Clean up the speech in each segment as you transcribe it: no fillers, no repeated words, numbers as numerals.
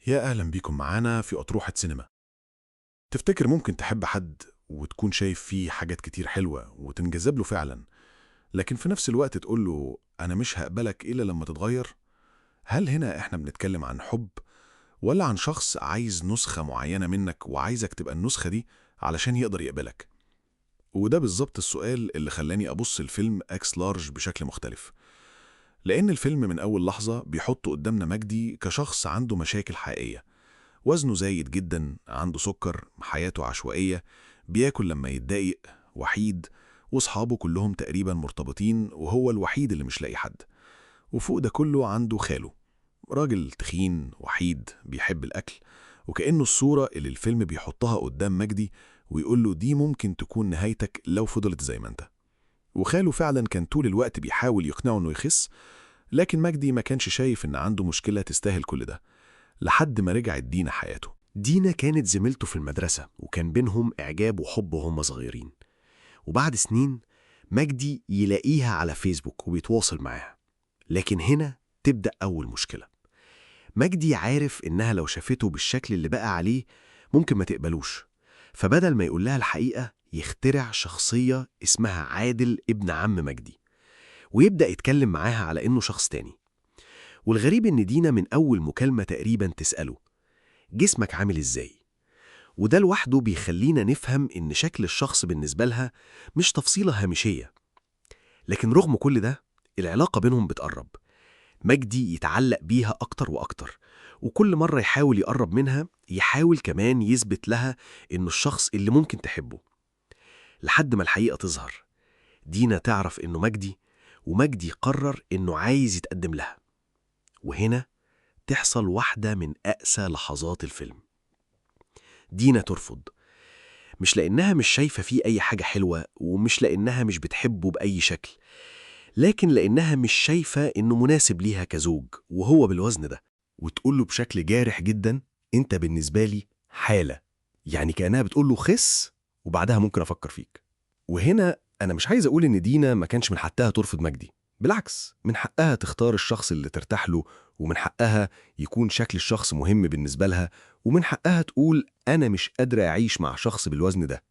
يا أهلا بيكم معانا في أطروحة سينما. تفتكر ممكن تحب حد وتكون شايف فيه حاجات كتير حلوة وتنجذب له فعلا، لكن في نفس الوقت تقول له أنا مش هقبلك إلا لما تتغير؟ هل هنا إحنا بنتكلم عن حب ولا عن شخص عايز نسخة معينة منك وعايزك تبقى النسخة دي علشان يقدر يقبلك؟ وده بالظبط السؤال اللي خلاني أبص الفيلم أكس لارج بشكل مختلف، لأن الفيلم من أول لحظة بيحط قدامنا مجدي كشخص عنده مشاكل حقيقية. وزنه زايد جدا، عنده سكر، حياته عشوائية، بياكل لما يتضايق، وحيد، وصحابه كلهم تقريبا مرتبطين وهو الوحيد اللي مش لاقي حد. وفوق ده كله عنده خاله، راجل تخين وحيد بيحب الأكل، وكأنه الصورة اللي الفيلم بيحطها قدام مجدي ويقول له دي ممكن تكون نهايتك لو فضلت زي ما انت. وخاله فعلا كان طول الوقت بيحاول يقنعه انه يخس، لكن مجدي ما كانش شايف ان عنده مشكلة تستاهل كل ده، لحد ما رجعت دينا حياته. دينا كانت زميلته في المدرسة وكان بينهم إعجاب وحب وهم صغيرين. وبعد سنين مجدي يلاقيها على فيسبوك وبيتواصل معاها. لكن هنا تبدأ أول مشكلة. مجدي عارف إنها لو شافته بالشكل اللي بقى عليه ممكن ما تقبلوش، فبدل ما يقول لها الحقيقة يخترع شخصية اسمها عادل ابن عم مجدي، ويبدأ يتكلم معاها على إنه شخص تاني. والغريب إن دينا من أول مكالمة تقريبا تسأله جسمك عامل إزاي؟ وده لوحده بيخلينا نفهم إن شكل الشخص بالنسبة لها مش تفصيلة هامشية. لكن رغم كل ده العلاقة بينهم بتقرب. مجدي يتعلق بيها أكتر وأكتر، وكل مرة يحاول يقرب منها يحاول كمان يثبت لها إنه الشخص اللي ممكن تحبه. لحد ما الحقيقة تظهر، دينا تعرف إنه مجدي، ومجدي قرر إنه عايز يتقدم لها. وهنا تحصل واحدة من أقسى لحظات الفيلم. دينا ترفض، مش لأنها مش شايفة فيه أي حاجة حلوة، ومش لأنها مش بتحبه بأي شكل، لكن لأنها مش شايفة إنه مناسب ليها كزوج وهو بالوزن ده. وتقوله بشكل جارح جدا أنت بالنسبة لي حالة، يعني كأنها بتقوله خس وبعدها ممكن أفكر فيك. وهنا أنا مش عايز أقول إن دينا ما كانش من حقها ترفض مجدي، بالعكس من حقها تختار الشخص اللي ترتاح له، ومن حقها يكون شكل الشخص مهم بالنسبة لها، ومن حقها تقول أنا مش قادرة أعيش مع شخص بالوزن ده،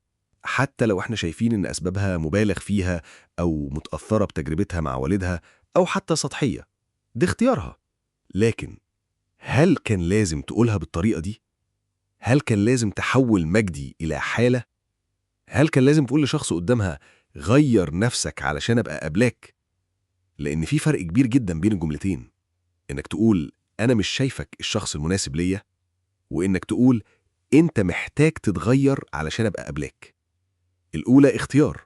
حتى لو احنا شايفين إن أسبابها مبالغ فيها أو متأثرة بتجربتها مع والدها أو حتى سطحية. ده اختيارها. لكن هل كان لازم تقولها بالطريقة دي؟ هل كان لازم تحول مجدي إلى حالة؟ هل كان لازم تقول لشخص قدامها غير نفسك علشان أبقى قبلاك؟ لأن في فرق كبير جدا بين الجملتين، إنك تقول أنا مش شايفك الشخص المناسب ليا، وإنك تقول أنت محتاج تتغير علشان أبقى قبلاك. الأولى اختيار،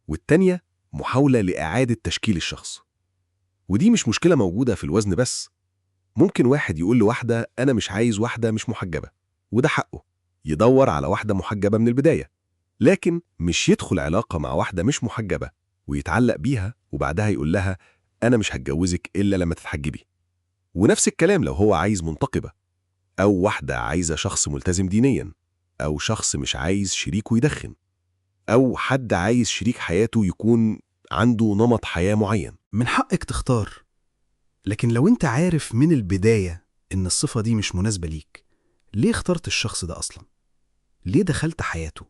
والتانية محاولة لإعادة تشكيل الشخص. ودي مش مشكلة موجودة في الوزن بس. ممكن واحد يقول لواحدة أنا مش عايز واحدة مش محجبة، وده حقه يدور على واحدة محجبة من البداية، لكن مش يدخل علاقة مع واحدة مش محجبة ويتعلق بيها وبعدها يقول لها أنا مش هتجوزك إلا لما تتحجبي. ونفس الكلام لو هو عايز منتقبة، أو واحدة عايزة شخص ملتزم دينيا، أو شخص مش عايز شريكه يدخن، أو حد عايز شريك حياته يكون عنده نمط حياة معين. من حقك تختار، لكن لو انت عارف من البداية ان الصفة دي مش مناسبة ليك، ليه اخترت الشخص ده أصلا؟ ليه دخلت حياته؟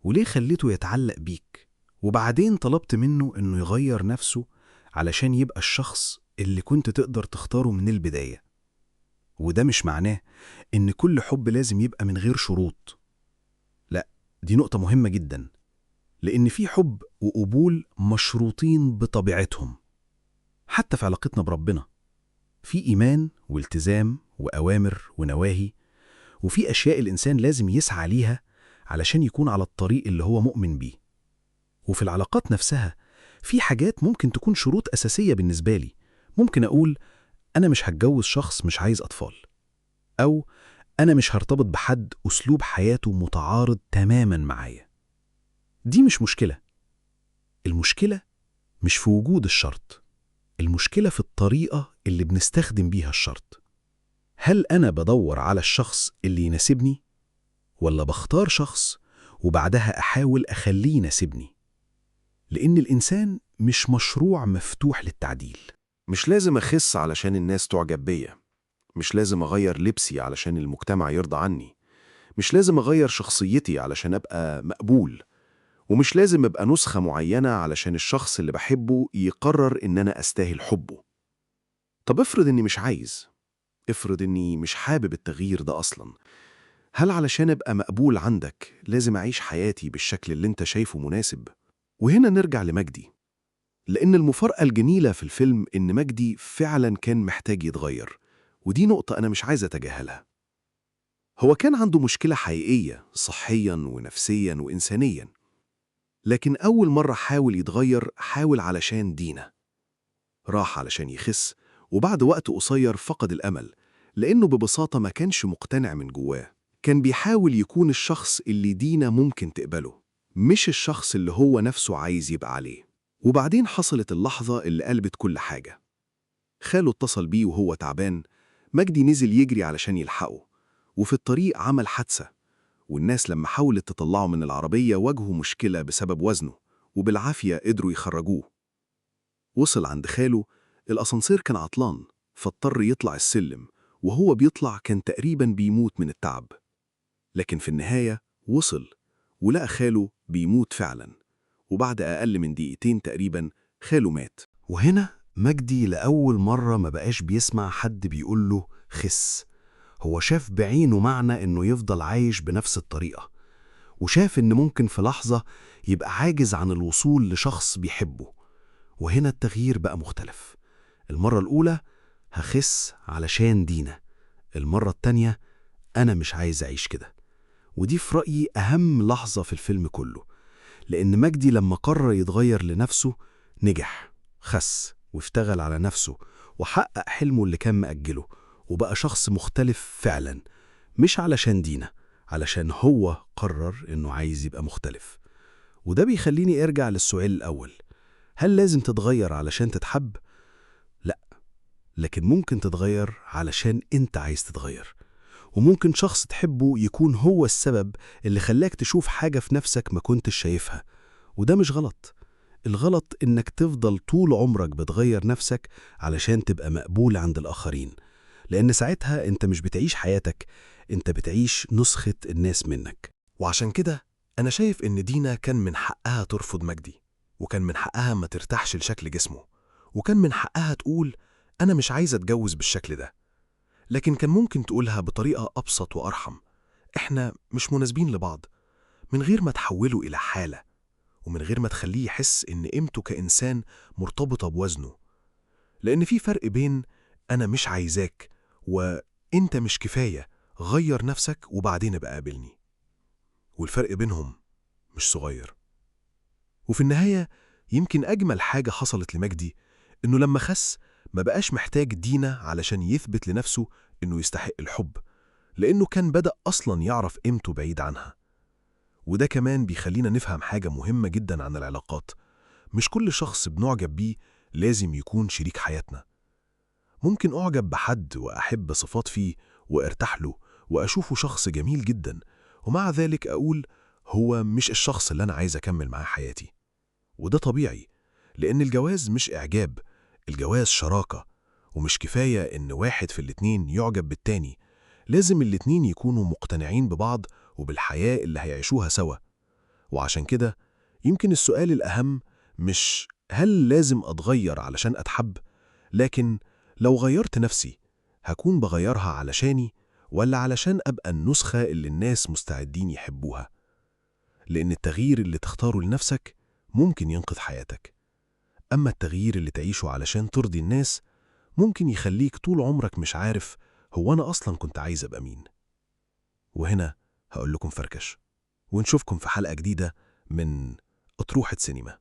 وليه خليته يتعلق بيك؟ وبعدين طلبت منه انه يغير نفسه علشان يبقى الشخص اللي كنت تقدر تختاره من البداية. وده مش معناه ان كل حب لازم يبقى من غير شروط. لا، دي نقطة مهمة جدا، لأن في حب وقبول مشروطين بطبيعتهم. حتى في علاقتنا بربنا في إيمان والتزام وأوامر ونواهي، وفي أشياء الإنسان لازم يسعى ليها علشان يكون على الطريق اللي هو مؤمن بيه. وفي العلاقات نفسها في حاجات ممكن تكون شروط أساسية بالنسبة لي. ممكن أقول أنا مش هتجوز شخص مش عايز أطفال، أو أنا مش هرتبط بحد أسلوب حياته متعارض تماما معايا. دي مش مشكلة. المشكلة مش في وجود الشرط، المشكلة في الطريقة اللي بنستخدم بيها الشرط. هل أنا بدور على الشخص اللي يناسبني، ولا بختار شخص وبعدها أحاول أخليه يناسبني؟ لأن الإنسان مش مشروع مفتوح للتعديل. مش لازم أخس علشان الناس تعجب بيا، مش لازم أغير لبسي علشان المجتمع يرضى عني، مش لازم أغير شخصيتي علشان أبقى مقبول، ومش لازم أبقى نسخة معينة علشان الشخص اللي بحبه يقرر إن أنا أستاهل حبه. طب افرض إني مش عايز، افرض إني مش حابب التغيير ده أصلاً، هل علشان أبقى مقبول عندك لازم أعيش حياتي بالشكل اللي أنت شايفه مناسب؟ وهنا نرجع لمجدي، لأن المفارقة الجميلة في الفيلم إن مجدي فعلاً كان محتاج يتغير، ودي نقطة أنا مش عايز أتجاهلها. هو كان عنده مشكلة حقيقية صحياً ونفسياً وإنسانياً، لكن أول مرة حاول يتغير حاول علشان دينا. راح علشان يخس، وبعد وقت قصير فقد الأمل، لأنه ببساطة ما كانش مقتنع من جواه. كان بيحاول يكون الشخص اللي دينا ممكن تقبله، مش الشخص اللي هو نفسه عايز يبقى عليه. وبعدين حصلت اللحظة اللي قلبت كل حاجة. خاله اتصل بيه وهو تعبان، مجدي نزل يجري علشان يلحقه، وفي الطريق عمل حادثة، والناس لما حاولت تطلعه من العربية واجهوا مشكلة بسبب وزنه، وبالعافية قدروا يخرجوه. وصل عند خاله، الأسانسير كان عطلان، فاضطر يطلع السلم، وهو بيطلع كان تقريبا بيموت من التعب. لكن في النهاية وصل، ولقى خاله بيموت فعلا، وبعد أقل من دقيقتين تقريبا خاله مات. وهنا مجدي لأول مرة ما بقاش بيسمع حد بيقول له خس. هو شاف بعينه معنى إنه يفضل عايش بنفس الطريقة، وشاف إن ممكن في لحظة يبقى عاجز عن الوصول لشخص بيحبه. وهنا التغيير بقى مختلف. المرة الأولى هخس علشان دينا، المرة التانية أنا مش عايز أعيش كده. ودي في رأيي أهم لحظة في الفيلم كله، لأن مجدي لما قرر يتغير لنفسه نجح، خس واشتغل على نفسه وحقق حلمه اللي كان مأجله، وبقى شخص مختلف فعلا، مش علشان دينا، علشان هو قرر إنه عايز يبقى مختلف. وده بيخليني أرجع للسؤال الأول، هل لازم تتغير علشان تتحب؟ لا، لكن ممكن تتغير علشان أنت عايز تتغير. وممكن شخص تحبه يكون هو السبب اللي خلاك تشوف حاجة في نفسك ما كنتش شايفها، وده مش غلط. الغلط إنك تفضل طول عمرك بتغير نفسك علشان تبقى مقبول عند الآخرين، لأن ساعتها أنت مش بتعيش حياتك، أنت بتعيش نسخة الناس منك. وعشان كده أنا شايف إن دينا كان من حقها ترفض مجدي، وكان من حقها ما ترتاحش لشكل جسمه، وكان من حقها تقول أنا مش عايزة أتجوز بالشكل ده. لكن كان ممكن تقولها بطريقة أبسط وأرحم، إحنا مش مناسبين لبعض، من غير ما تحوله إلى حالة، ومن غير ما تخليه يحس إن قيمته كإنسان مرتبطة بوزنه. لأن في فرق بين أنا مش عايزاك وإنت مش كفاية، غير نفسك وبعدين ابقى قابلني. والفرق بينهم مش صغير. وفي النهاية يمكن أجمل حاجة حصلت لمجدي إنه لما خس ما بقاش محتاج دينا علشان يثبت لنفسه إنه يستحق الحب، لأنه كان بدأ أصلاً يعرف قيمته بعيد عنها. وده كمان بيخلينا نفهم حاجة مهمة جداً عن العلاقات، مش كل شخص بنعجب بيه لازم يكون شريك حياتنا. ممكن أعجب بحد وأحب صفات فيه وارتاح له وأشوفه شخص جميل جداً، ومع ذلك أقول هو مش الشخص اللي أنا عايز أكمل معاه حياتي. وده طبيعي، لأن الجواز مش إعجاب، الجواز شراكة، ومش كفاية إن واحد في الاتنين يعجب بالتاني، لازم الاتنين يكونوا مقتنعين ببعض وبالحياة اللي هيعيشوها سوا. وعشان كده يمكن السؤال الأهم مش هل لازم أتغير علشان أتحب، لكن لو غيرت نفسي هكون بغيرها علشاني ولا علشان أبقى النسخة اللي الناس مستعدين يحبوها. لأن التغيير اللي تختاره لنفسك ممكن ينقذ حياتك، أما التغيير اللي تعيشه علشان ترضي الناس ممكن يخليك طول عمرك مش عارف هو أنا أصلاً كنت عايز أبقى مين. وهنا هقول لكم فركش، ونشوفكم في حلقة جديدة من أطروحة سينما.